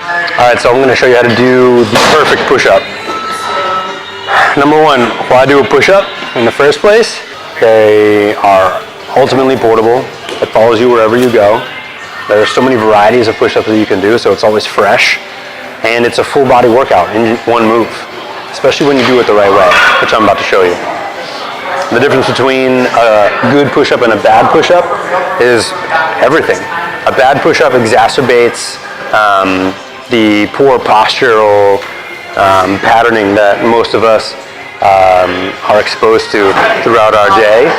All right, so I'm going to show you how to do the perfect push-up. Number one, why do a push-up in the first place? They are ultimately portable. It follows you wherever you go. There are so many varieties of push-ups that you can do, so it's always fresh. And it's a full body workout in one move, especially when you do it the right way, which I'm about to show you. The difference between a good push-up and a bad push-up is everything. A bad push-up exacerbates the poor postural patterning that most of us are exposed to throughout our day,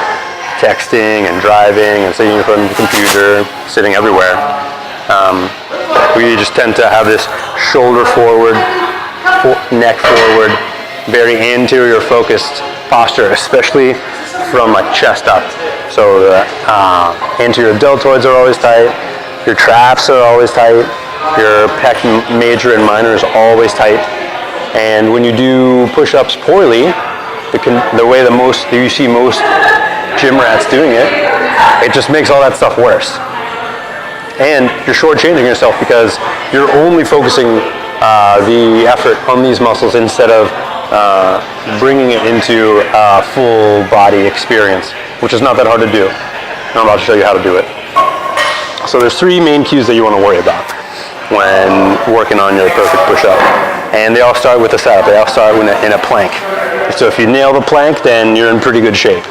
texting and driving and sitting in front of the computer, sitting everywhere. We just tend to have this shoulder forward, neck forward, very anterior focused posture, especially from my chest up. So the anterior deltoids are always tight, your traps are always tight, your pec major and minor is always tight. And when you do push-ups poorly, the way that you see most gym rats doing it, it just makes all that stuff worse. And you're shortchanging yourself because you're only focusing the effort on these muscles instead of bringing it into a full body experience, which is not that hard to do. And I'm about to show you how to do it. So there's three main cues that you want to worry about when working on your perfect push-up. And they all start with a setup. They all start in a plank. So if you nail the plank, then you're in pretty good shape.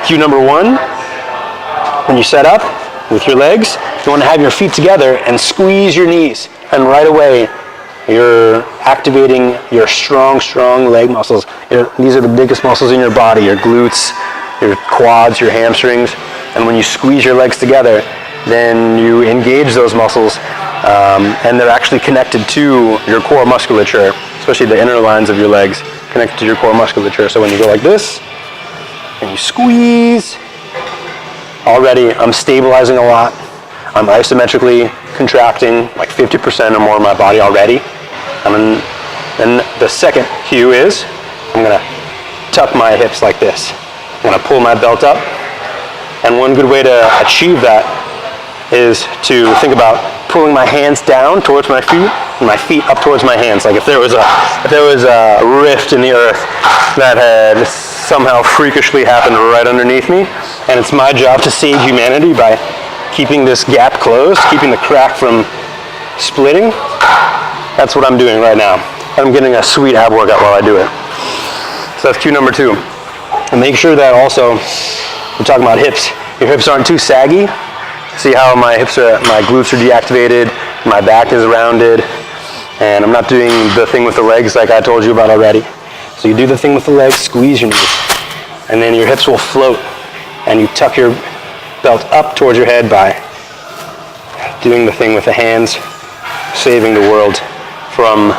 Cue number one, when you set up with your legs, you want to have your feet together and squeeze your knees. And right away, you're activating your strong leg muscles. These are the biggest muscles in your body, your glutes, your quads, your hamstrings. And when you squeeze your legs together, then you engage those muscles, and they're actually connected to your core musculature, especially the inner lines of your legs, connected to your core musculature. So when you go like this, and you squeeze, already I'm stabilizing a lot. I'm isometrically contracting like 50% or more of my body already. And then the second cue is, I'm gonna tuck my hips like this. I'm gonna pull my belt up. And one good way to achieve that is to think about pulling my hands down towards my feet and my feet up towards my hands. Like if there was a rift in the earth that had somehow freakishly happened right underneath me, and it's my job to save humanity by keeping this gap closed, keeping the crack from splitting. That's what I'm doing right now. I'm getting a sweet ab workout while I do it. So that's cue number two. And make sure that also, we're talking about hips, your hips aren't too saggy. See how my glutes are deactivated, my back is rounded, and I'm not doing the thing with the legs like I told you about already. So you do the thing with the legs, squeeze your knees, and then your hips will float, and you tuck your belt up towards your head by doing the thing with the hands, saving the world from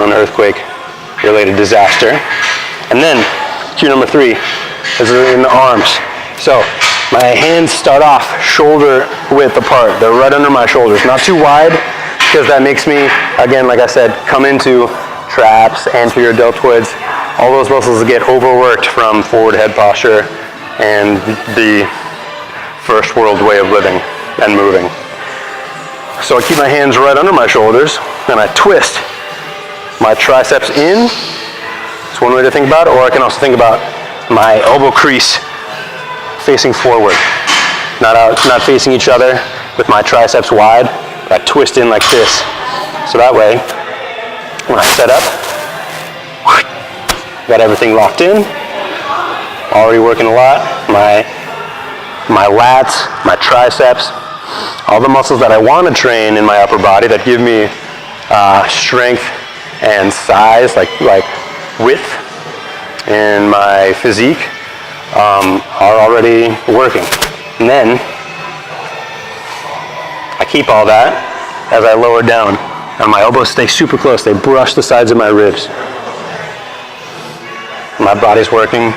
an earthquake-related disaster. And then, cue number three is in the arms. So my hands start off shoulder width apart. They're right under my shoulders, not too wide, because that makes me, again, like I said, come into traps, anterior deltoids. All those muscles get overworked from forward head posture and the first world way of living and moving. So I keep my hands right under my shoulders and I twist my triceps in. It's one way to think about it, or I can also think about my elbow crease facing forward, not facing each other with my triceps wide, but I twist in like this. So that way, when I set up, got everything locked in, already working a lot, my lats, my triceps, all the muscles that I want to train in my upper body that give me strength and size, like width in my physique, are already working. And then I keep all that as I lower down, and my elbows stay super close. They brush the sides of my ribs. My body's working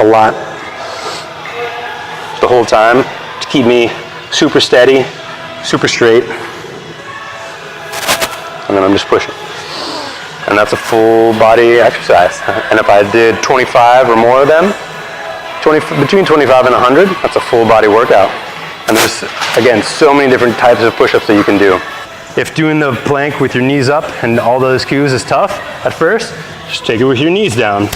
a lot the whole time to keep me super steady, super straight, and then I'm just pushing. And that's a full body exercise. And if I did 25 or more of them, between 25 and 100, that's a full body workout. And there's, again, so many different types of push-ups that you can do. If doing the plank with your knees up and all those cues is tough at first, just take it with your knees down.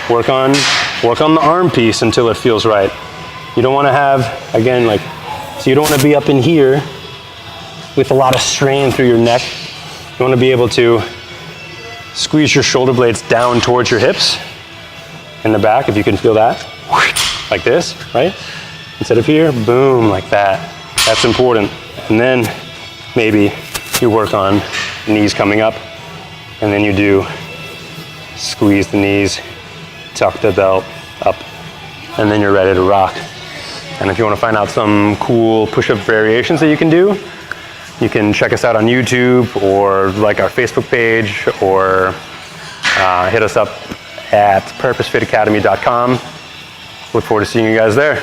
Work on the arm piece until it feels right. You don't want to have, again, like, so you don't want to be up in here with a lot of strain through your neck. You want to be able to squeeze your shoulder blades down towards your hips in the back, if you can feel that, like this, right? Instead of here, boom, like that. That's important. And then maybe you work on knees coming up, and then you do squeeze the knees, tuck the belt up, and then you're ready to rock. And if you want to find out some cool push-up variations that you can do, you can check us out on YouTube or like our Facebook page, or hit us up at purposefitacademy.com. Look forward to seeing you guys there.